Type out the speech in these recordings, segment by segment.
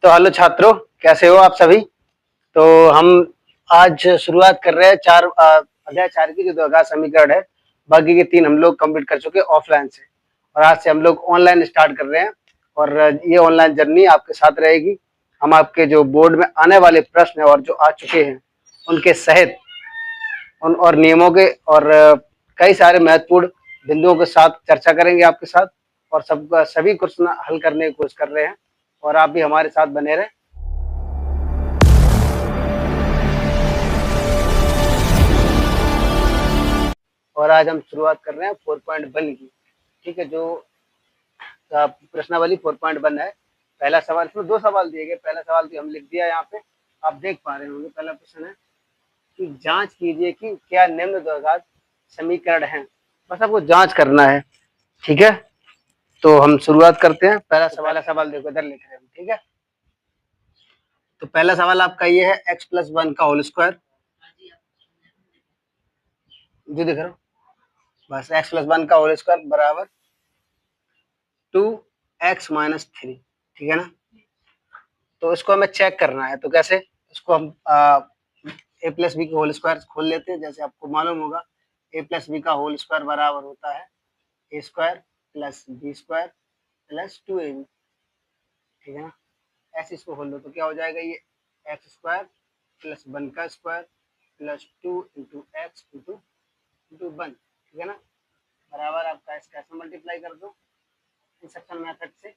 तो हेलो छात्रों, कैसे हो आप सभी। तो हम आज शुरुआत कर रहे हैं अध्याय 4 की जो द्विघात समीकरण है। बाकी के 3 हम लोग कंप्लीट कर चुके हैं ऑफलाइन से, और आज से हम लोग ऑनलाइन स्टार्ट कर रहे हैं। और ये ऑनलाइन जर्नी आपके साथ रहेगी। हम आपके जो बोर्ड में आने वाले प्रश्न और जो आ चुके हैं उनके सहित उन और नियमों के और कई सारे महत्वपूर्ण बिंदुओं के साथ चर्चा करेंगे आपके साथ, और सभी क्वेश्चन हल करने की कोशिश कर रहे हैं, और आप भी हमारे साथ बने रहें। और आज हम शुरुआत कर रहे हैं 4.1 की। ठीक है, जो प्रश्नावली 4.1 है। पहला सवाल, इसमें 2 सवाल दिए गए। पहला सवाल भी हम लिख दिया यहाँ पे, आप देख पा रहे होंगे। पहला प्रश्न है कि जांच कीजिए कि क्या निम्न द्विघात समीकरण हैं। बस आपको जांच करना है। ठीक है, तो हम शुरुआत करते हैं। पहला सवाल देखो, इधर लिख रहे हैं हम। ठीक है, तो पहला सवाल आपका ये है x+1 का होल स्क्वायर। जो दिख रहा हो, बस x+1 का होल स्क्वायर बराबर 2x-3। ठीक है ना। तो इसको हमें चेक करना है, तो कैसे इसको हम a+b का होल स्क्वायर खोल लेते हैं। जैसे आपको मालूम होगा, a+b का होल स्क्वायर बराबर होता है a square plus b square plus 2ab। ठीक है ना। ऐसे इसको खोल लो तो क्या हो जाएगा, ये एक्स स्क्वायर प्लस 1 का square plus 2 into x into 1। ठीक है ना, बराबर आपका इसका ऐसे मल्टीप्लाई कर दो इंसेक्शन मेथड से,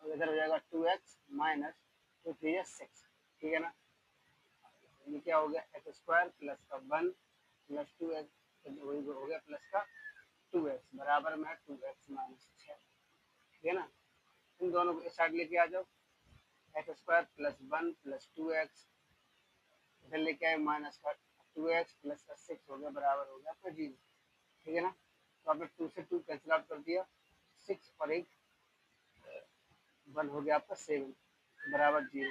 और इधर हो जाएगा 2x माइनस 2×3=6। ठीक है ना। ये क्या हो गया, एक्स स्क्वायर प्लस का 1 प्लस 2x वही हो गया प्लस का 2x बराबर में 2x माइनस 6। ठीक है ना। इन दोनों को इस साइड लेके आ जाओ, x square plus 1 plus 2x इधर लेके आए माइनस का 2x प्लस का 6 हो गया बराबर हो गया आपका 0। ठीक है ना। तो आपने 2 से 2 कैंसिल आउट कर दिया, 6 और 1 1 हो गया आपका 7 बराबर 0।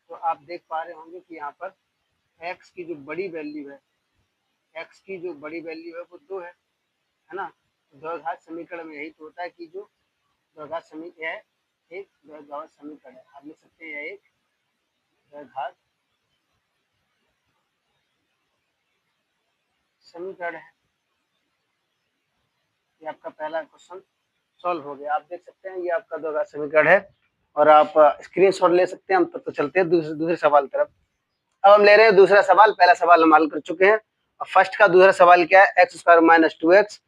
तो आप देख पा रहे होंगे कि यहाँ पर x की जो बड़ी वैल्यू है, x की जो बड़ी वैल्यू है वो 2 है ना। द्विघात समीकरण में यही तो होता है कि जो द्विघात समीकरण है, एक द्विघात समीकरण है। आप लिख सकते हैं एक द्विघात समीकरण है। ये आपका पहला क्वेश्चन सॉल्व हो गया। आप देख सकते हैं ये आपका द्विघात समीकरण है, और आप स्क्रीनशॉट ले सकते हैं। हम तब तो चलते हैं दूसरे सवाल तरफ। अब हम ले रहे हैं दूसरा सवाल। पहला सवाल हम हल कर चुके हैं। अब फर्स्ट का दूसरा सवाल क्या है, एक्स स्क्वायर माइनस 2x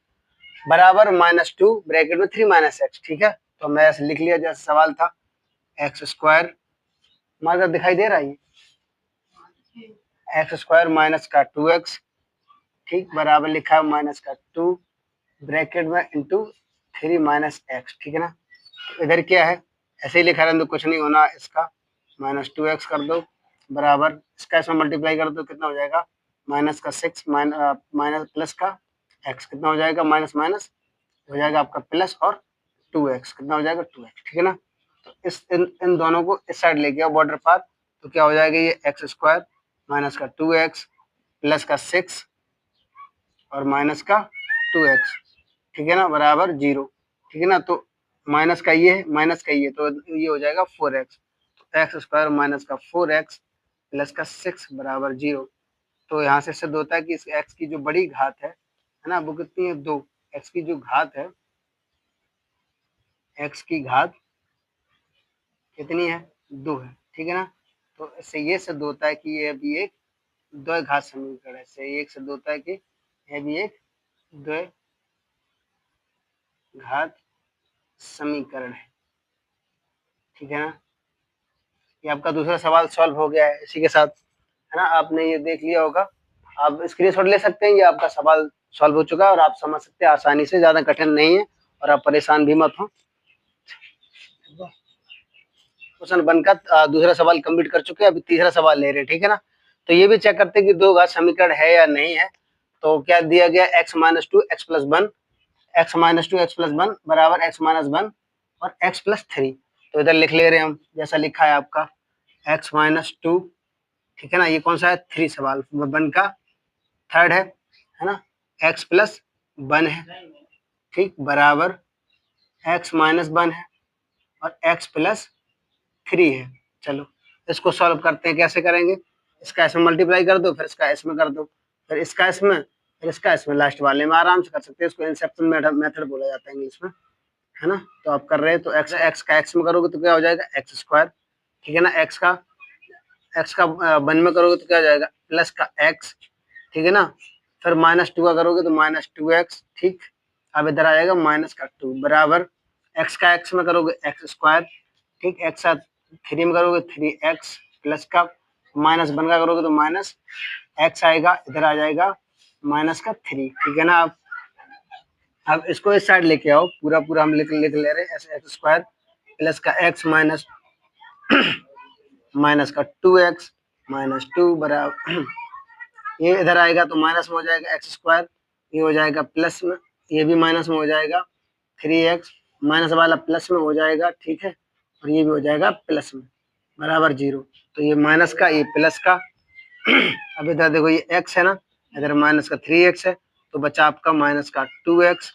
बराबर -2 ब्रैकेट में 3 - x। ठीक है, तो मैं ऐसे लिख लिया जैसे सवाल था, एक्स स्क्वायर मार्कर दिखाई दे रहा है, एक्स स्क्वायर माइनस का 2x, ठीक, बराबर लिखा है माइनस का 2 ब्रैकेट में इंटू 3 - x। ठीक है ना। तो इधर क्या है, ऐसे ही लिखा रहने दो, कुछ नहीं होना इसका। -2x कर दो बराबर इसका इसमें मल्टीप्लाई कर दो, कितना हो जाएगा माइनस का 6 माइनस प्लस का x कितना हो जाएगा, माइनस माइनस हो जाएगा आपका प्लस, और 2x कितना हो जाएगा 2x। ठीक है ना। तो इन दोनों को इस साइड लेके आओ बॉर्डर पार, तो क्या हो जाएगा, ये एक्स स्क्वायर माइनस का 2x प्लस का 6 और माइनस का 2x। ठीक है ना, बराबर 0। ठीक है ना। तो माइनस का ये है, माइनस का ये, तो ये हो जाएगा 4x। तो एक्स स्क्वायर माइनस का 4x प्लस का 6 बराबर 0। तो यहाँ से सिद्ध होता है कि इस x की जो बड़ी घात है ना, वो कितनी है, 2। x की जो घात है, x की घात कितनी है, 2 है। ठीक है ना। तो इससे ये सिद्ध होता है कि ये भी एक द्विघात समीकरण है। इससे ये सिद्ध होता है कि यह भी एक द्विघात समीकरण है। ठीक है ना। ये आपका दूसरा सवाल सॉल्व हो गया है इसी के साथ, है ना। आपने ये देख लिया होगा, आप स्क्रीनशॉट ले सकते हैं। ये आपका सवाल सॉल्व हो चुका है और आप समझ सकते हैं आसानी से, ज़्यादा कठिन नहीं है, और आप परेशान भी मत हो। क्वेश्चन 1 का दूसरा सवाल कंप्लीट कर चुके हैं, अभी तीसरा सवाल ले रहे हैं। ठीक है ना। तो ये भी चेक करते हैं कि द्विघात समीकरण है या नहीं है। तो क्या दिया गया, x - 2 x + 1, x - 2 x + 1 बराबर x - 1 और x + 3। तो इधर लिख ले रहे हैं हम, जैसा लिखा है आपका x - 2। ठीक है ना। ये कौन सा है, 3 सवाल 1 का थर्ड है ना। x + 1 है, ठीक, बराबर x - 1 है और x + 3 है। चलो इसको सॉल्व करते हैं, कैसे करेंगे? इसका इसमें मल्टीप्लाई कर दो, फिर इसका इसमें कर दो, फिर इसका इसमें, फिर इसका इसमें, लास्ट वाले में आराम से कर सकते हैं। इसको इंसेप्शन मेथड बोला जाता है इंग्लिश में, है ना। तो आप कर रहे हैं तो एक्स एक्स का एक्स में करोगे तो क्या हो जाएगा? एक्स स्क्वायर, ठीक है ना। एक्स का वन में करोगे तो क्या हो जाएगा? प्लस का एक्स, ठीक है ना। फिर माइनस टू का करोगे तो माइनस टू एक्स, ठीक। अब इधर आ जाएगा माइनस का टू बराबर एक्स का एक्स में करोगे एक्स स्क्वायर, ठीक। एक्स का थ्री में करोगे थ्री एक्स प्लस का माइनस वन का करोगे तो माइनस एक्स आएगा, इधर आ जाएगा माइनस का थ्री, ठीक है ना। अब इसको इस साइड लेके आओ, पूरा पूरा हम लिख लिख ले रहे हैं ऐसे, एक्स स्क्वायर प्लस का एक्स माइनस माइनस का टू एक्स माइनस टू बराबर ये इधर आएगा तो माइनस में हो जाएगा एक्स स्क्वायर, ये हो जाएगा प्लस में, ये भी माइनस में हो जाएगा थ्री एक्स, माइनस वाला प्लस में हो जाएगा, ठीक है। और ये भी हो जाएगा प्लस में बराबर जीरो। तो ये माइनस का ये प्लस का अब इधर देखो ये एक्स है ना, इधर माइनस का थ्री एक्स है, तो बचा आपका माइनस का टू एक्स,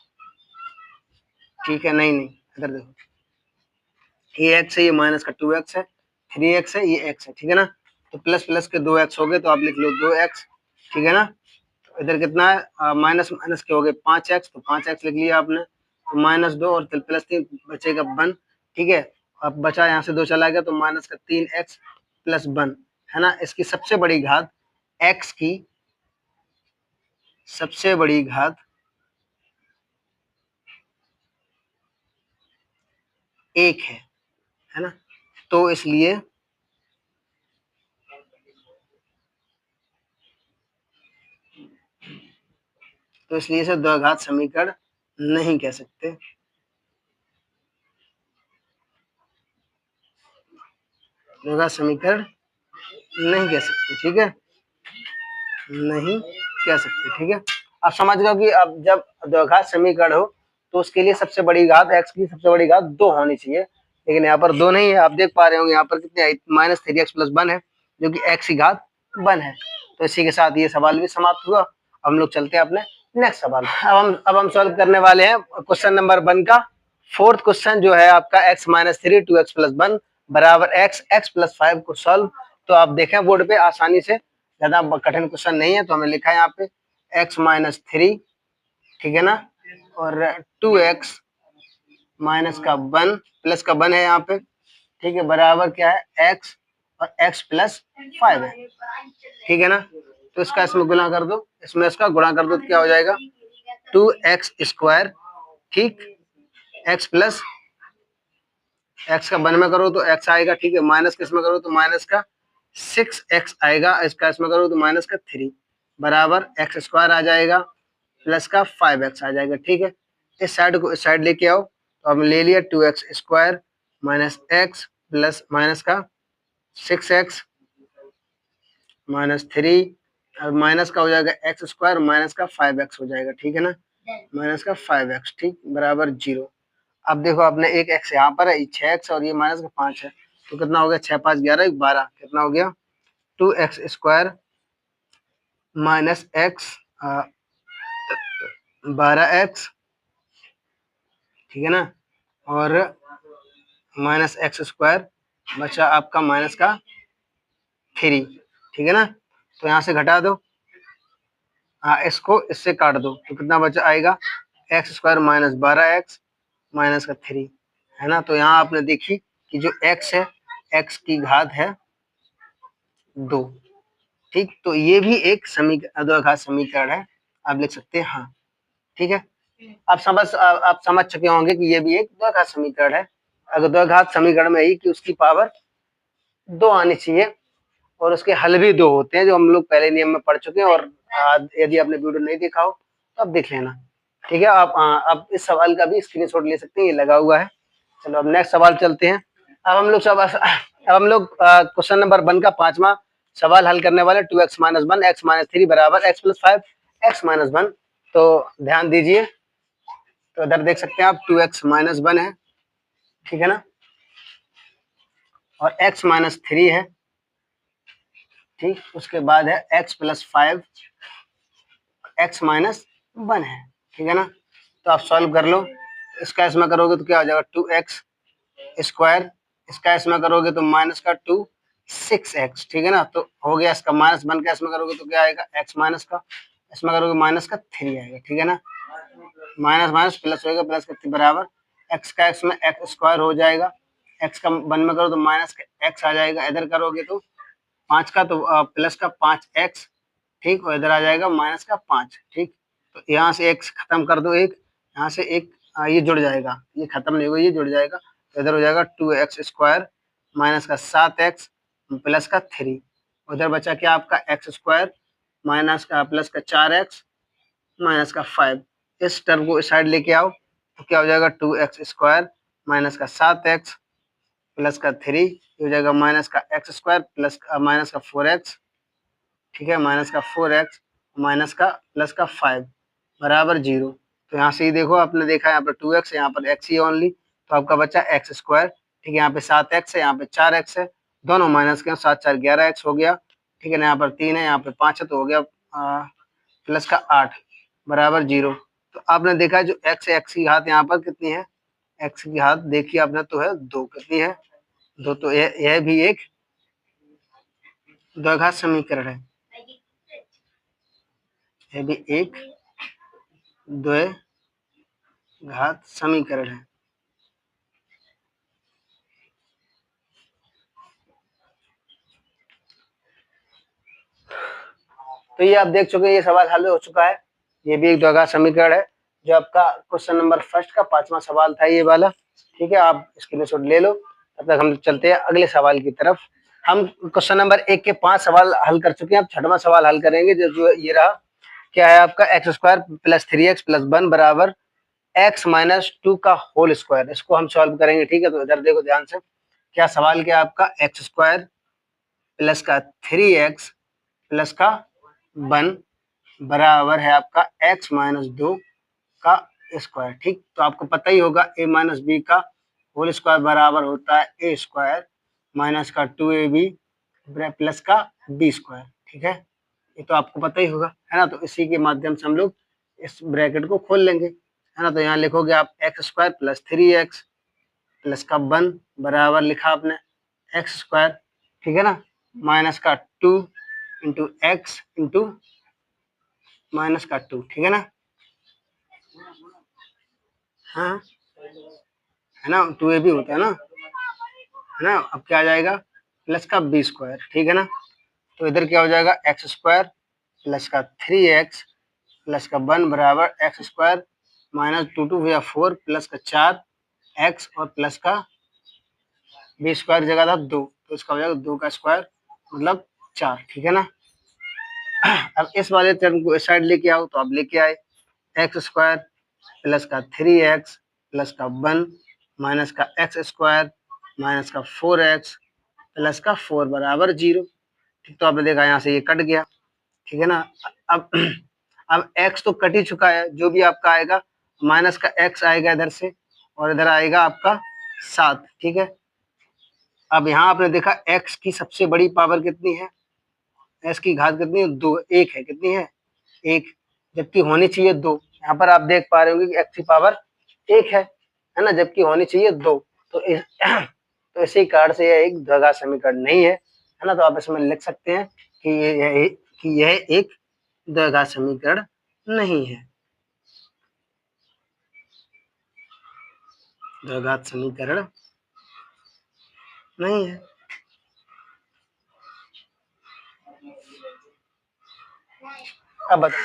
ठीक है। नहीं नहीं, इधर देखो ये एक्स है, ये माइनस का टू एक्स है, थ्री एक्स है, ये एक्स है, ठीक है ना। तो प्लस प्लस के दो एक्स हो गए, तो आप लिख लो दो एक्स, ठीक है ना। तो इधर कितना है? माइनस माइनस के हो गए पाँच एक्स, तो पाँच एक्स लिख लिया आपने, तो माइनस दो और प्लस तीन बचेगा वन, ठीक है। अब बचा यहाँ से दो चला गया तो माइनस का तीन एक्स प्लस वन, है ना। इसकी सबसे बड़ी घात एक्स की सबसे बड़ी घात एक है ना। तो इसलिए इसे द्विघात समीकरण नहीं कह सकते, द्विघात समीकरण नहीं कह सकते, ठीक है, नहीं कह सकते, ठीक है। आप समझ गए कि अब जब द्विघात समीकरण हो तो उसके लिए सबसे बड़ी घात एक्स की सबसे बड़ी घात दो होनी चाहिए, लेकिन यहाँ पर दो नहीं है। आप देख पा रहे होंगे यहाँ पर कितने minus three x plus one है, जो कि एक्स की घात वन है। तो इसी के साथ ये सवाल भी समाप्त हुआ। हम लोग चलते हैं अपने नेक्स्ट सवाल। अब हम सॉल्व करने वाले हैं क्वेश्चन नंबर वन का फोर्थ क्वेश्चन, जो है आपका x minus three two x plus one बराबर एक्स एक्स प्लस फाइव को सॉल्व। तो आप देखें बोर्ड पे आसानी से, ज्यादा कठिन क्वेश्चन नहीं है। तो हमने लिखा है यहाँ पे एक्स माइनस थ्री, ठीक है ना, और टू एक्स माइनस का वन प्लस का वन है यहाँ पे, ठीक है, बराबर क्या है एक्स और एक्स प्लस फाइव है, ठीक है ना। तो इसका इसमें गुणा कर दो, इसमें इसका गुणा कर दो तो क्या हो जाएगा? टू एक्स स्क्वायर, ठीक, एक्स प्लस एक्स का वन में करो तो एक्स आएगा, ठीक है, माइनस किस में करो तो माइनस का सिक्स एक्स आएगा, इसका इसमें करो तो माइनस का थ्री बराबर एक्स स्क्वायर आ जाएगा प्लस का फाइव एक्स आ जाएगा, ठीक है। इस साइड को इस साइड लेके आओ, तो हमने ले लिया two x square minus x plus minus का सिक्स एक्स माइनस थ्री, अब माइनस का हो जाएगा एक्स स्क्वायर माइनस का फाइव एक्स हो जाएगा, ठीक है ना, माइनस का फाइव एक्स, ठीक, बराबर जीरो। अब देखो आपने एक एक्स यहाँ पर है, छह एक्स और ये माइनस का पाँच है, तो कितना हो गया? छह पाँच ग्यारह, बारह, कितना हो गया? Two x square minus x बारह एक्स, ठीक है ना, और माइनस एक्स स्क्वायर बचा आपका माइनस का थ्री, ठीक है ना। तो यहाँ से घटा दो, हाँ, इसको इससे काट दो तो कितना बचा आएगा? एक्स स्क्वायर माइनस बारह एक्स माइनस का थ्री, है ना। तो यहाँ आपने देखी कि जो एक्स है, एक्स की घात है दो, ठीक। तो ये भी एक द्विघात समीकरण है, आप लिख सकते हैं हाँ, ठीक है। आप समझ चुके होंगे कि ये भी एक द्विघात समीकरण है। अगर द्विघात समीकरण में ही कि उसकी पावर दो आनी चाहिए और उसके हल भी दो होते हैं, जो हम लोग पहले नियम में पढ़ चुके हैं। और यदि आपने वीडियो नहीं देखा हो तो आप देख लेना, ठीक है। आप इस सवाल का भी स्क्रीनशॉट ले सकते हैं, ये लगा हुआ है। चलो अब नेक्स्ट सवाल चलते हैं। अब हम लोग क्वेश्चन नंबर वन का पांचवा सवाल हल करने वाले, two X minus one X minus three बराबर X plus five X minus one. तो ध्यान दीजिए, तो इधर देख सकते हैं आप टू एक्स माइनस वन है, ठीक है ना, और एक्स माइनस थ्री है, ठीक। उसके बाद है x plus five X minus one है, ठीक है ना। तो आप सॉल्व कर लो, इसका इसमें करोगे तो क्या हो जाएगा? टू एक्स स्क्वायर इसका इसमें करोगे तो माइनस का 2 6x, ठीक है ना। तो हो गया इसका माइनस 1 का इसमें करोगे तो क्या आएगा x माइनस का, इसमें करोगे माइनस का 3 आएगा, ठीक है ना। माइनस माइनस प्लस होगा, प्लस का बराबर x का x में x स्क्वायर हो जाएगा, x का 1 में करो तो माइनस का x आ जाएगा, इधर करोगे तो 5 का तो प्लस का 5x, ठीक, और इधर आ जाएगा माइनस का 5, ठीक। तो यहाँ से x खत्म कर दो, एक यहाँ से एक ये जुड़ जाएगा, ये खत्म नहीं होगा, ये जुड़ जाएगा, तो इधर हो जाएगा 2x स्क्वायर माइनस का 7x प्लस का 3, उधर बचा क्या आपका x स्क्वायर माइनस का प्लस का 4x माइनस का 5, इस टर्म को इस साइड लेके आओ तो क्या हो जाएगा 2x स्क्वायर माइनस का 7x प्लस का 3, हो जाएगा माइनस का x स्क्वायर प्लस माइनस का 4x, ठीक है, माइनस का 4x माइनस का प्लस का 5 बराबर 0। तो यहाँ से ही देखो, आपने देखा यहाँ पर 2x, यहाँ पर x ही ओनली, तो आपका बचा x स्क्वायर, ठीक है, यहाँ पे 7x है, यहाँ पे 4x है, दोनों माइनस के 7 4 11x हो गया, ठीक है ना। यहाँ पर 3 है, यहाँ पे 5 है, तो हो गया प्लस का 8 बराबर 0। तो आपने देखा जो x है, x की घात यहाँ पर कितनी है, x की घात देखिए आपने तो है 2, कितनी है 2, तो यह भी एक द्विघात समीकरण है, यह भी एक द्विघात समीकरण है। तो ये आप देख चुके हैं, ये सवाल हल हो चुका है, ये भी एक द्विघात समीकरण है, जो आपका क्वेश्चन नंबर फर्स्ट का 5वां सवाल था ये वाला, ठीक है। आप स्क्रीनशॉट ले लो, तब तक हम चलते हैं अगले सवाल की तरफ। हम क्वेश्चन नंबर 1 के 5 सवाल हल कर चुके हैं, अब 6वां सवाल हल करेंगे, जो ये रहा, क्या है आपका x square plus 3x plus 1 बराबर x माइनस 2 का होल स्क्वायर, इसको हम सॉल्व करेंगे, ठीक है। तो इधर देखो ध्यान से, क्या सवाल क्या आपका एक्स स्क्वायर प्लस का 3x प्लस का 1 बराबर है आपका x माइनस 2 का स्क्वायर, ठीक। तो आपको पता ही होगा a माइनस बी का होल स्क्वायर बराबर होता है a स्क्वायर माइनस का 2ab प्लस का b स्क्वायर, ठीक है, ये तो आपको पता ही होगा, है ना। तो इसी के माध्यम से हम लोग इस ब्रैकेट को खोल लेंगे, है ना। तो यहाँ लिखोगे आप x square plus 3x plus का 1 बराबर लिखा आपने एक्स स्क्वायर, ठीक है ना, माइनस का 2 इंटू एक्स इंटू माइनस का 2, ठीक है ना, हाँ, है ना, 2ab होता है ना। अब क्या आ जाएगा प्लस का b स्क्वायर, ठीक है ना। तो इधर क्या हो जाएगा एक्स स्क्वायर प्लस का 3x प्लस का 1 बराबर एक्स स्क्वायर माइनस 2 2 या 4 प्लस का 4x और प्लस का b स्क्वायर जगह था 2, तो इसका हो जाएगा 2 का स्क्वायर मतलब 4, ठीक है ना। अब इस वाले टर्म को इस साइड लेके आओ, तो आप लेके आए एक्स स्क्वायर प्लस का 3x प्लस का 1 माइनस का एक्स स्क्वायर माइनस का 4x प्लस का 4 बराबर 0, ठीक। तो आपने देखा यहाँ से ये कट गया, ठीक है ना। अब अब x तो कट ही चुका है, जो भी आपका आएगा माइनस का x आएगा इधर से, और इधर आएगा आपका 7, ठीक है। अब यहाँ आपने देखा x की सबसे बड़ी पावर कितनी है, x की घात कितनी है 2, 1 है, कितनी है 1, जबकि होनी चाहिए 2, यहाँ पर आप देख पा रहे होंगे कि x की पावर 1 है ना, जबकि होनी चाहिए 2, तो तो इसी कारण से यह एक द्विघात समीकरण नहीं है ना। तो आप इसमें लिख सकते हैं कि यह एक द्विघात समीकरण नहीं है, द्विघात समीकरण नहीं है। अब बताओ,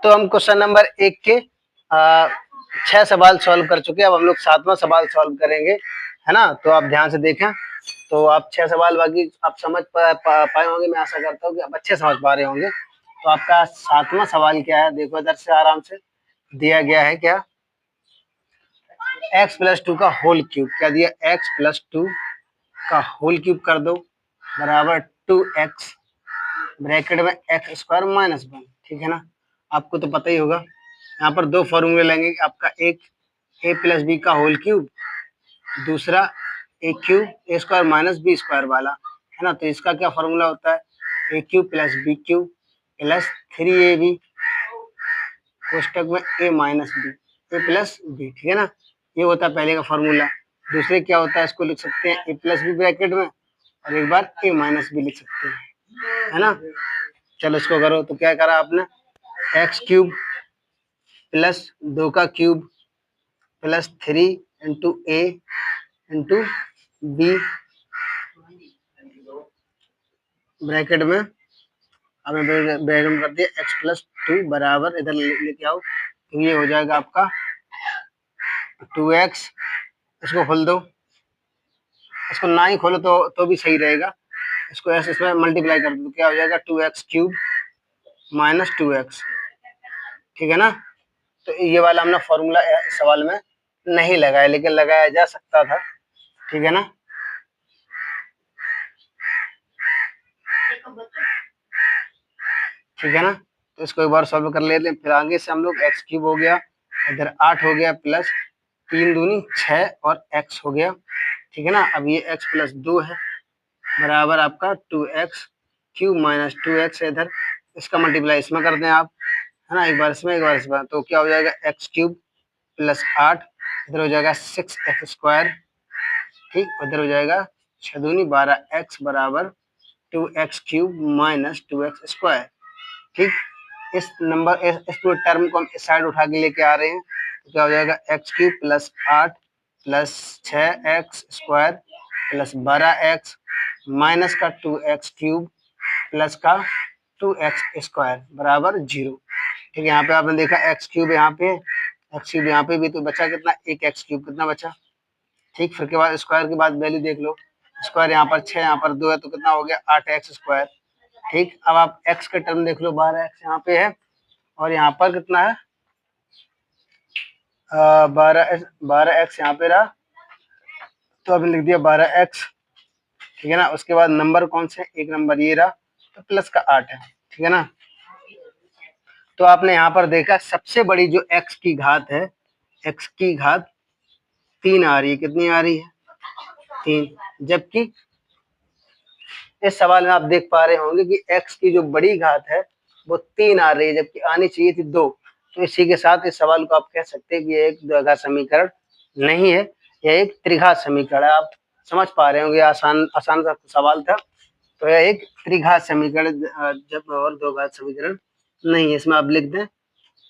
तो हम क्वेश्चन नंबर 1 के 6 सवाल सॉल्व कर चुके हैं, अब हम लोग 7वां सवाल सॉल्व करेंगे, है ना। तो आप ध्यान से देखें, तो आप 6 सवाल बाकी आप समझ पाए होंगे, मैं आशा करता हूँ कि आप अच्छे समझ पा रहे होंगे। तो आपका 7वां सवाल क्या है, देखो इधर से आराम से दिया गया है, क्या x प्लस 2 का होल क्यूब, क्या दिया x प्लस 2 का होल क्यूब कर दो बराबर 2x ब्रैकेट में एक्स स्क्वायर माइनस 1, ठीक है ना। आपको तो पता ही होगा, यहाँ पर दो फॉर्मूले लेंगे, आपका एक a प्लस बी का होल क्यूब, दूसरा A cube A square minus B square वाला, है ना। तो इसका क्या फॉर्मूला होता है, A cube plus B cube plus 3ab कोष्टक में a minus B, A plus B, ठीक है ना। ये होता है पहले का फॉर्मूला। दूसरे क्या होता है, इसको लिख सकते हैं ए प्लस बी ब्रैकेट में और एक बार ए माइनस बी लिख सकते हैं, है ना। चलो इसको करो तो क्या करा आपने, एक्स क्यूब प्लस 2 का क्यूब प्लस 3 इंटू ए इंटू बी ब्रैकेट में आपने ब्रैकेट में कर दिया एक्स प्लस 2 बराबर, इधर लेके आओ तो ये हो जाएगा आपका 2x। इसको खोल दो, इसको ना ही खोलो तो भी सही रहेगा। इसको ऐसे इसमें मल्टीप्लाई कर दो तो क्या हो जाएगा 2x क्यूब माइनस 2x, ठीक है ना। तो ये वाला हमने फॉर्मूला इस सवाल में नहीं लगाया, लेकिन लगाया जा सकता था, ठीक है ना। ठीक है ना, तो इसको एक बार सॉल्व कर लेते हैं। फिर आगे से हम लोग एक्स क्यूब हो गया, इधर 8 हो गया प्लस 3 दूनी 6 और एक्स हो गया, ठीक है ना। अब ये एक्स प्लस 2 है बराबर आपका 2x क्यूब माइनस 2x है इधर, इसका मल्टीप्लाई इसमें कर दें आप, है ना, एक बार इसमें एक बार इसमें, तो क्या हो जाएगा एक्स क्यूब प्लस 8, इधर हो जाएगा 6x स्क्वायर, ठीक, इधर हो जाएगा 6 दूनी 12x बराबर 2x cube minus 2x square, ठीक। इस पूरे टर्म को हम इस साइड उठा के लेके आ रहे हैं तो क्या हो जाएगा x cube plus 8 plus 6x square plus 12x minus का 2x क्यूब प्लस का 2x स्क्वायर बराबर 0, ठीक है। यहाँ पे आपने देखा एक्स क्यूब यहाँ पे, एक्स क्यूब यहाँ पे भी, तो बचा कितना, एक एक्स क्यूब कितना बचा, ठीक। फिर के बाद स्क्वायर के बाद वैल्यू देख लो, स्क्वायर यहाँ पर 6 यहाँ पर 2 है तो कितना हो गया 8x स्क्वायर, ठीक। अब आप x का टर्म देख लो, 12x यहाँ पे है और यहाँ पर कितना है 12x यहाँ पे रहा, तो अभी लिख दिया 12x, ठीक है ना। उसके बाद नंबर कौन से, एक नंबर ये रहा तो प्लस का 8 है, ठीक है ना। तो आपने यहाँ पर देखा सबसे बड़ी जो x की घात है, x की घात 3 आ रही है, कितनी आ रही है 3, जबकि इस सवाल में आप देख पा रहे होंगे कि x की जो बड़ी घात है वो 3 आ रही है, जबकि आनी चाहिए थी 2। तो इसी के साथ इस सवाल को आप कह सकते हैं कि ये एक द्विघात समीकरण नहीं है, यह एक त्रिघात समीकरण है। आप समझ पा रहे होंगे, आसान आसान सा सवाल था। तो यह एक त्रिघात समीकरण जब और द्विघात समीकरण नहीं है, इसमें आप लिख दें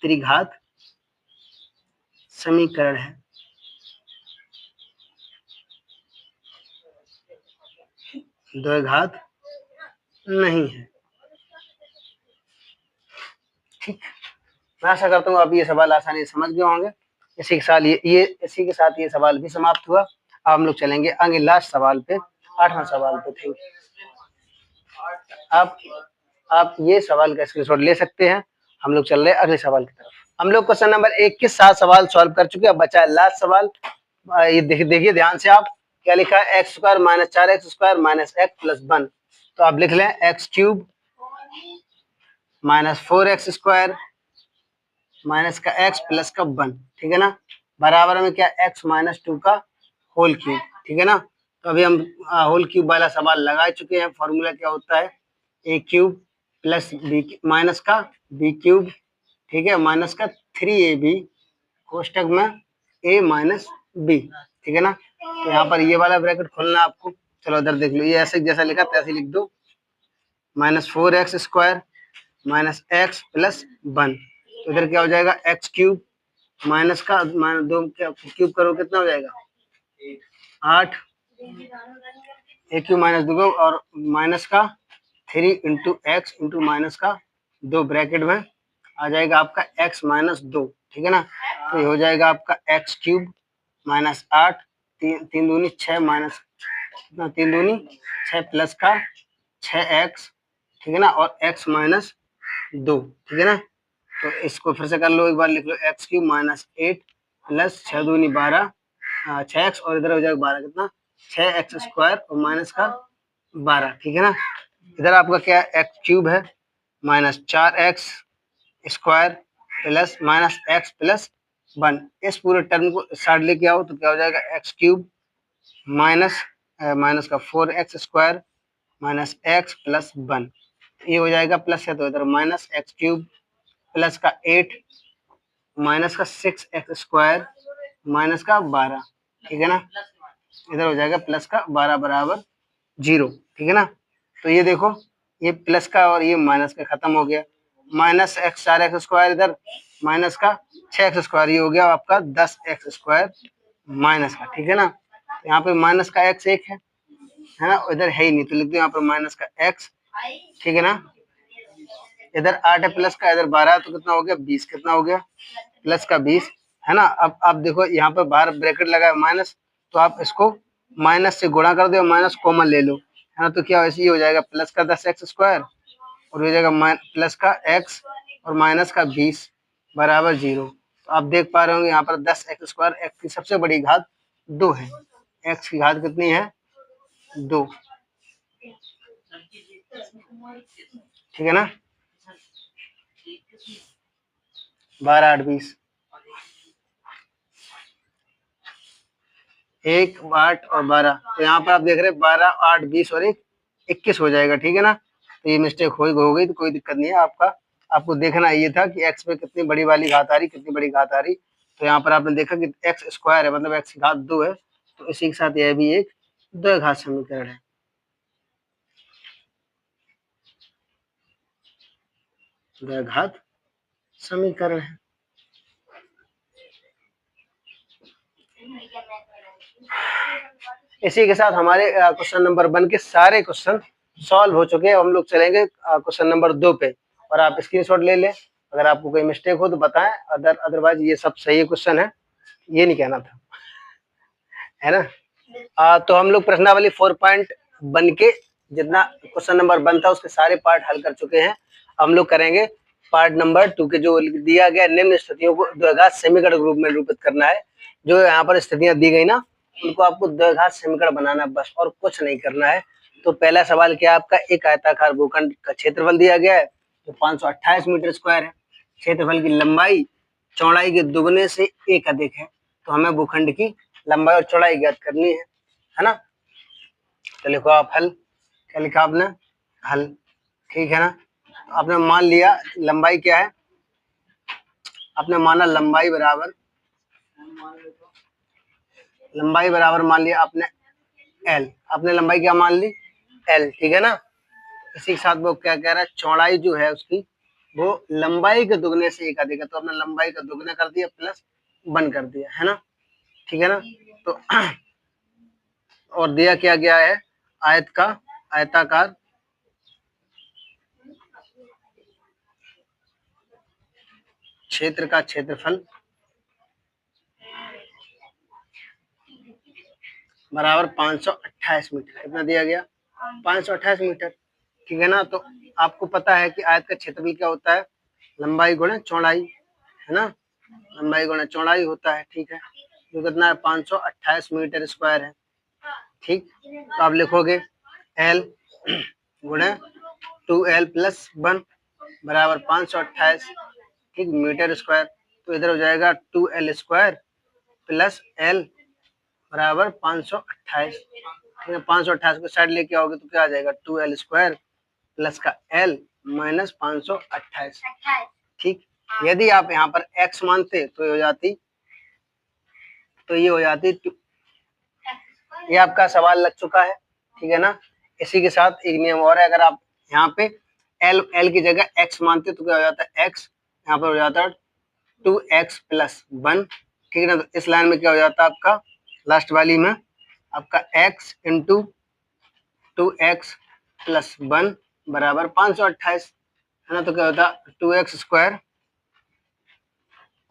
त्रिघात समीकरण है, द्विघात नहीं है, ठीक। मैं आशा करता हूँ आप ये सवाल आसानी से समझ गए होंगे। इसी के साथ इसी के साथ ये सवाल भी समाप्त हुआ। अब हम लोग चलेंगे आगे लास्ट सवाल पे, 8वां सवाल पे। Thank you. आप ये सवाल का स्क्रीनशॉट ले सकते हैं। हम लोग चल रहे हैं अगले सवाल की तरफ। हम लोग क्वेश्चन नंबर 1 के 7 सवाल सॉल्व कर चुके हैं, अब बचा है लास्ट सवाल। ये देखिए ध्यान से, आप क्या लिखा है, x square minus 4x square minus x plus 1। तो आप लिख लें x cube minus 4x square minus का x प्लस का 1, ठीक है ना, बराबर में क्या x माइनस 2 का होल क्यूब, ठीक है ना। तो अभी हम होल क्यूब वाला सवाल लगा चुके हैं। फॉर्मूला क्या होता है, A cube plus B minus का बी क्यूब, ठीक है, माइनस का 3ab कोष्टक में a माइनस बी, ठीक है ना। तो यहाँ पर ये वाला ब्रैकेट खोलना है आपको। चलो इधर देख लो, ये ऐसे जैसा लिखा तैसे लिख दो, minus 4x square minus x plus 1। तो इधर क्या हो जाएगा एक्स क्यूब माइनस का माइनस 2 क्यूब करो कितना हो जाएगा 8, ए क्यूब माइनस 2 और माइनस का 3 इंटू एक्स इंटू माइनस का 2 ब्रैकेट में आ जाएगा आपका x माइनस 2, ठीक है ना। तो ये हो जाएगा आपका एक्स क्यूब माइनस 8, 3 दूनी 6 माइनस 3 दूनी 6 प्लस का 6x, ठीक है ना, और x माइनस 2, ठीक है ना। तो इसको फिर से कर लो, एक बार लिख लो एक्स क्यूब माइनस 8 प्लस 6 दूनी 12, 6x और इधर हो जाएगा 12, कितना 6x स्क्वायर और माइनस का 12, ठीक है ना। इधर आपका क्या एक्स क्यूब है minus 4x square plus minus x plus 1। इस पूरे टर्म को साइड लेके आओ तो क्या हो जाएगा एक्स क्यूब माइनस माइनस का 4x square minus x plus 1, ये हो जाएगा प्लस है तो इधर माइनस एक्स क्यूब प्लस का 8 माइनस का 6x² माइनस का 12, ठीक है ना, इधर हो जाएगा प्लस का 12 बराबर 0, ठीक है ना। तो ये देखो, ये प्लस का और ये माइनस का खत्म हो गया, माइनस एक्स 4x² इधर, माइनस का 6x², ये हो गया आपका 10x² माइनस का, ठीक है ना। यहाँ पे माइनस का x एक है ना, इधर है ही नहीं तो लिख दो यहाँ पर माइनस का x, ठीक है ना। इधर 8 है प्लस का, इधर 12 तो कितना हो गया 20, कितना हो गया प्लस का 20, है ना। अब आप देखो यहाँ पर बाहर ब्रैकेट लगा है माइनस, तो आप इसको माइनस से गुणा कर दो, माइनस कॉमन ले लो, है ना। तो क्या वैसे ही हो जाएगा प्लस का 10x² और हो जाएगा प्लस का x और माइनस का 20 बराबर 0। तो आप देख पा रहे होंगे यहाँ पर 10x², x की सबसे बड़ी घात 2 है, x की घात कितनी है 2, ठीक है ना। 12 8 20, 1 8 और 12, तो यहाँ पर आप देख रहे हैं 12 8 20 और 1 21 हो जाएगा, ठीक है ना। तो ये मिस्टेक हो गई तो कोई दिक्कत नहीं है, आपको देखना ये था कि x पे कितनी बड़ी वाली घात आ रही, कितनी बड़ी घात आ रही। तो यहाँ पर आपने देखा कि x² है, मतलब x की घात 2 है, तो इसी के साथ यह भी एक द्विघात समीकरण है। द्विघात समीकरण है। इसी के साथ हमारे क्वेश्चन नंबर 1 के सारे क्वेश्चन सॉल्व हो चुके हैं। हम लोग चलेंगे क्वेश्चन नंबर 2 पे, और आप स्क्रीनशॉट ले लें, अगर आपको कोई मिस्टेक हो तो बताएं, अदरवाइज ये सब सही क्वेश्चन है, ये नहीं कहना था, है ना। तो हम लोग प्रश्नावली 4.1 के जितना क्वेश्चन नंबर 1 था उसके सारे पार्ट हल कर चुके हैं। हम लोग करेंगे पार्ट नंबर 2 के, जो दिया गया निम्न स्थितियों को द्विघात समीकरण रूप में निरूपित करना है। जो यहाँ पर स्थितियां दी गई ना, उनको आपको द्विघात समीकरण बनाना बस, और कुछ नहीं करना है। तो पहला सवाल क्या, आपका एक आयताकार भूखंड का क्षेत्रफल दिया गया है जो 528 मीटर स्क्वायर है, क्षेत्रफल की लंबाई चौड़ाई के दुगने से 1 अधिक है। तो हमें भूखंड की लंबाई और चौड़ाई ज्ञात करनी है ना। तो लिखो आप हल, क्या लिखा आपने, हल, ठीक है ना। तो आपने मान लिया लंबाई क्या है, आपने माना लंबाई बराबर मान लिया आपने L, आपने लंबाई क्या मान ली L, ठीक है ना। इसी के साथ वो क्या कह रहा है, चौड़ाई जो है उसकी वो लंबाई के दुगने से 1 अधिक है, तो आपने लंबाई का दुगना कर दिया प्लस 1 कर दिया, है ना, ठीक है ना। तो और दिया क्या गया है, आयताकार क्षेत्र का क्षेत्रफल बराबर 528 मीटर, कितना दिया गया 528 मीटर, ठीक है ना। तो आपको पता है कि आयत का क्षेत्रफल क्या होता है, लंबाई गुणा चौड़ाई, है ना, लंबाई गुणा चौड़ाई होता है, ठीक है। जो कितना है 528 मीटर स्क्वायर है, ठीक। तो आप लिखोगे L गुणा 2L + 1 बराबर 528, ठीक, मीटर स्क्वायर। तो इधर हो जाएगा 2L² + L बराबर 528, ठीक है। 528 को साइड लेके आओगे तो क्या आ जाएगा 2L² प्लस का L माइनस 528, ठीक। यदि आप यहाँ पर x मानते तो ये हो जाती ये आपका सवाल लग चुका है, ठीक है ना। इसी के साथ एक नियम और है, अगर आप यहाँ पे L की जगह x मानते तो क्या हो जाता है x, यहाँ पर हो जाता है 2x + 1, ठीक है ना। तो इस लाइन में क्या हो जाता है आपका, लास्ट वाली में आपका x × 2x + 1 बराबर 528, है ना। तो क्या होता है 2x²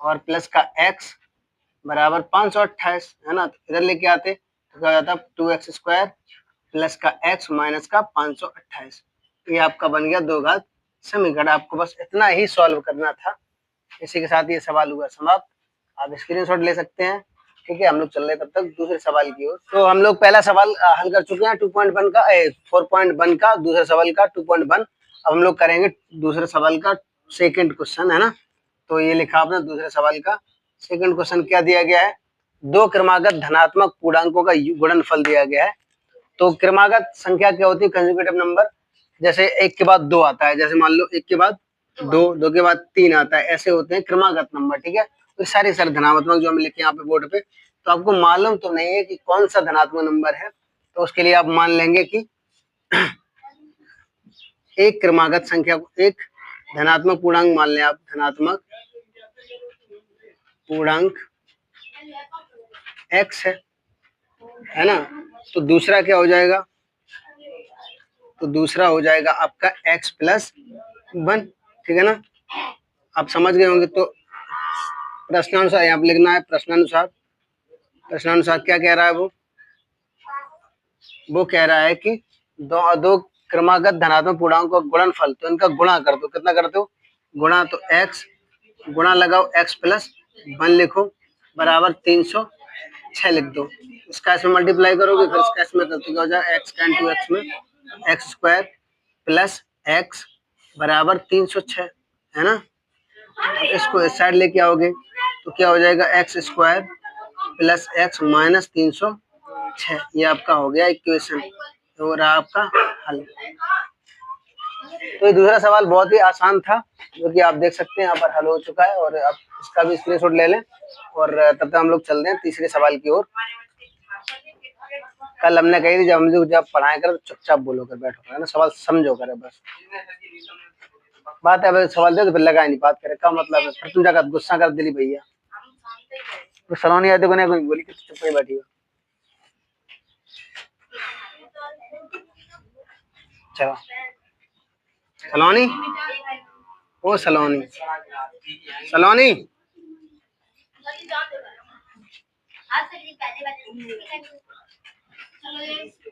और प्लस का x बराबर 528, है ना। तो इधर लेके आते तो क्या हो जाता 2x² प्लस का x माइनस का 528, ये आपका बन गया द्विघात समीकरण। आपको बस इतना ही सॉल्व करना था। इसी के साथ ये सवाल हुआ समाप्त। आप स्क्रीनशॉट ले सकते हैं, ठीक है। हम लोग चल रहे तब तक दूसरे सवाल की ओर। तो हम लोग पहला सवाल हल कर चुके हैं 2.1 का 4.1 का, दूसरे सवाल का 2.1। अब हम लोग करेंगे दूसरे सवाल का सेकंड क्वेश्चन, है ना। तो ये लिखा आपने दूसरे सवाल का सेकंड क्वेश्चन, क्या दिया गया है, दो क्रमागत धनात्मक पूर्णांकों का गुणनफल दिया गया है। तो क्रमागत संख्या क्या होती है, कंसेक्यूटिव नंबर, जैसे 1 के बाद 2 आता है, जैसे मान लो 1 के बाद 2, 2 के बाद 3 आता है, ऐसे होते हैं क्रमागत नंबर, ठीक है। तो सारे धनात्मक जो हम लिखे यहाँ पे बोर्ड पे, तो आपको मालूम तो नहीं है कि कौन सा धनात्मक नंबर है, तो उसके लिए आप मान लेंगे कि एक क्रमागत संख्या को एक धनात्मक पूर्णांक मान लें आप, धनात्मक पूर्णांक x है ना। तो दूसरा क्या हो जाएगा, तो दूसरा हो जाएगा आपका x प्लस 1, ठीक है ना। आप समझ गए होंगे। तो प्रश्नानुसार यहाँ पे लिखना है, प्रश्नानुसार, प्रश्नानुसार क्या कह रहा है वो कह रहा है कि दो क्रमागत धनात्मक पूर्णांकों का गुणनफल, तो इनका गुणा कर दो। कितना करते हो, गुणा, तो x गुणा लगाओ x प्लस 1 लिखो बराबर 306 लिख दो। इसका इसमें मल्टीप्लाई करोगे, फिर इसका इसमें करते क्या हो जाएगा, x का इंटू x में एक्स स्क्वायर प्लस x बराबर 306, है ना। इसको इस साइड लेके आओगे तो क्या हो जाएगा, x square plus x minus 306, ये आपका हो गया इक्वेशन, तो रहा आपका हल। तो ये दूसरा सवाल बहुत ही आसान था, जो कि आप देख सकते हैं यहाँ पर हल हो चुका है, और आप इसका भी स्क्रीनशॉट ले लें, और तब तक हम लोग चलते हैं तीसरे सवाल की ओर। कल हमने कही थी जब पढ़ाया कर चुपचाप बोलो कर बैठो कर, है ना, सवाल समझो करे बस। बात है सवाल दे तो फिर लगा नहीं, बात करे का मतलब है, फिर तुम जाकर गुस्सा कर दिली भैया, तो सलोनी आते को नहीं बोली कि चुप ही बैठी हो। चलो सलोनी, ओ सलोनी, सलोनी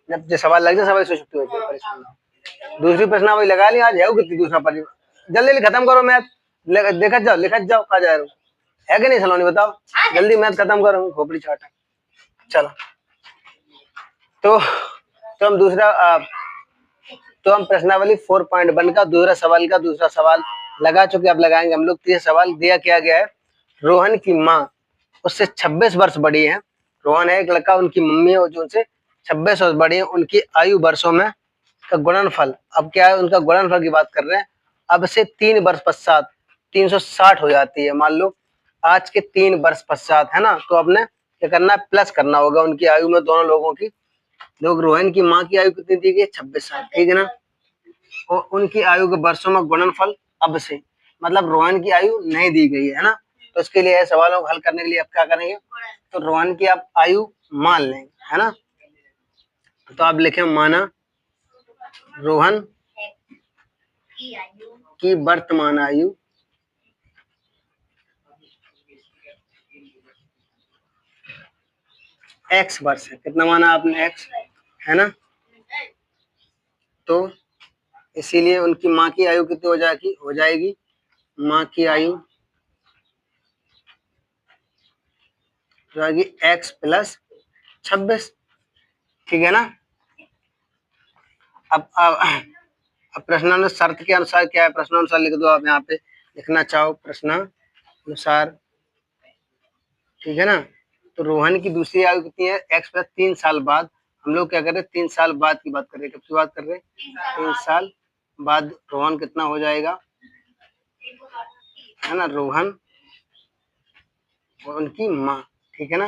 जब जो सवाल लग जाए सवाल से छुट्टी होती है, परेशान हो। दूसरी प्रश्नावली लगा ली आज, है कितनी दूसरा पर, जल्दी खत्म करो मैथ, लिखत जाओ कहा जा रहे हो, है कि नहीं सलोनी बताओ, जल्दी मैथ खत्म करो, खोपड़ी चाटा। चलो तो हम दूसरा तो हम प्रश्नावली 4.1 का दूसरा सवाल लगा चुके, अब लगाएंगे हम लोग। तीसरा सवाल दिया क्या गया है, रोहन की माँ उससे 26 वर्ष बड़ी है। रोहन है एक लड़का, उनकी मम्मी है जो उनसे 26 वर्ष बड़ी है, उनकी आयु वर्षों में का गुणनफल, अब क्या है उनका गुणनफल की बात कर रहे हैं। अब से 3 वर्ष पश्चात 360 हो जाती है, मान लो आज के 3 वर्ष पश्चात, है ना। तो अपने क्या करना है, प्लस करना होगा उनकी आयु में, दोनों लोगों की। लोग रोहन की माँ की आयु कितनी दी गई, 26 साल, ठीक है ना। और उनकी आयु के वर्षों में गुणनफल अब से, मतलब रोहन की आयु नहीं दी गई है ना। तो इसके लिए सवालों को हल करने के लिए आप क्या करेंगे, तो रोहन की आप आयु मान लेंगे, है ना। तो आप लिखें, माना रोहन की वर्तमान आयु x वर्ष है। कितना माना आपने, x, है ना। तो इसीलिए उनकी माँ की आयु कितनी हो जाएगी, माँ की आयु हो जाएगी x प्लस 26, ठीक है ना। अब प्रश्नानुसार शर्त के अनुसार क्या है, प्रश्नानुसार लिख दो आप, यहाँ पे लिखना चाहो प्रश्नानुसार, ठीक है ना। तो रोहन की दूसरी आयु कितनी है, x प्लस 3 साल बाद। हम लोग क्या कर रहे हैं, 3 साल बाद की बात कर रहे हैं, कब की बात कर रहे हैं, 3 साल बाद रोहन कितना हो जाएगा, है ना, रोहन और उनकी माँ, ठीक है ना।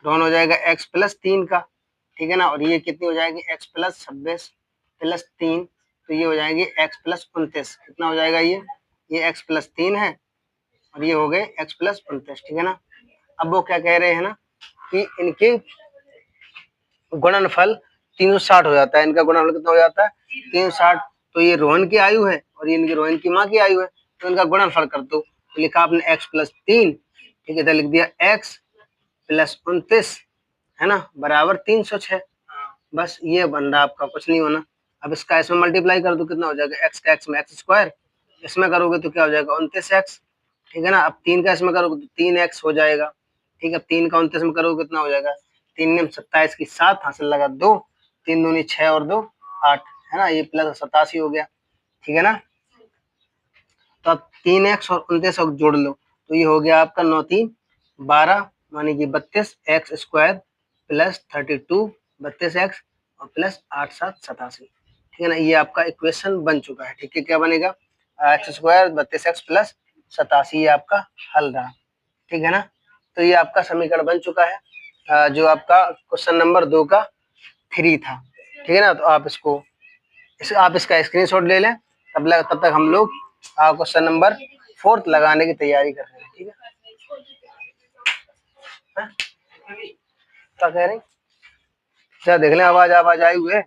रोहन हो जाएगा x प्लस 3 का, ठीक है ना, और ये कितनी हो जाएगी, x प्लस 26 प्लस 3, तो ये हो जाएगी x प्लस 29। कितना हो जाएगा, ये x प्लस 3 है, और ये हो गए x प्लस 29, ठीक है ना। अब वो क्या कह रहे हैं ना, कि इनके गुणनफल 360 हो जाता है, इनका गुणनफल कितना हो जाता है, 360। तो ये रोहन की आयु है और ये इनकी रोहन की माँ की आयु है, तो इनका गुणनफल कर दो। तो लिखा आपने x प्लस 3, ठीक है, इधर लिख दिया x प्लस 29, है ना, बराबर 306। बस ये बन रहा आपका, कुछ नहीं होना। अब इसका इसमें मल्टीप्लाई कर दो, कितना हो जाएगा, x का x में x स्क्वायर, इसमें करोगे तो क्या हो जाएगा, 29x, ठीक है ना। अब 3 का इसमें करोगे तो 3x हो जाएगा, ठीक है। 3 का 29 में करोगे कितना हो जाएगा, 3 में 27 की 7 हासिल लगा 2, 3 दूनी 6 और 2 8, है ना, ये प्लस 87 हो गया, ठीक है ना। तो अब 3x और 29 जोड़ लो, तो ये हो गया आपका 9 3 12, मानी कि 32 एक्स स्क्वायर प्लस 32 32x और प्लस 8 7 87, ठीक है ना। ये आपका इक्वेशन बन चुका है, ठीक है। क्या बनेगा, एक्स स्क्वायर 32x प्लस 87 ये आपका हल रहा। ठीक है ना, तो ये आपका समीकरण बन चुका है जो आपका क्वेश्चन नंबर 2 का 3 था। ठीक है ना, तो आप आप इसका स्क्रीनशॉट ले लें। तब तक हम लोग क्वेश्चन नंबर 4 लगाने की तैयारी कर रहे हैं। ठीक है, क्या कह रहे हैं, क्या देख लें, आवाज आई हुई है।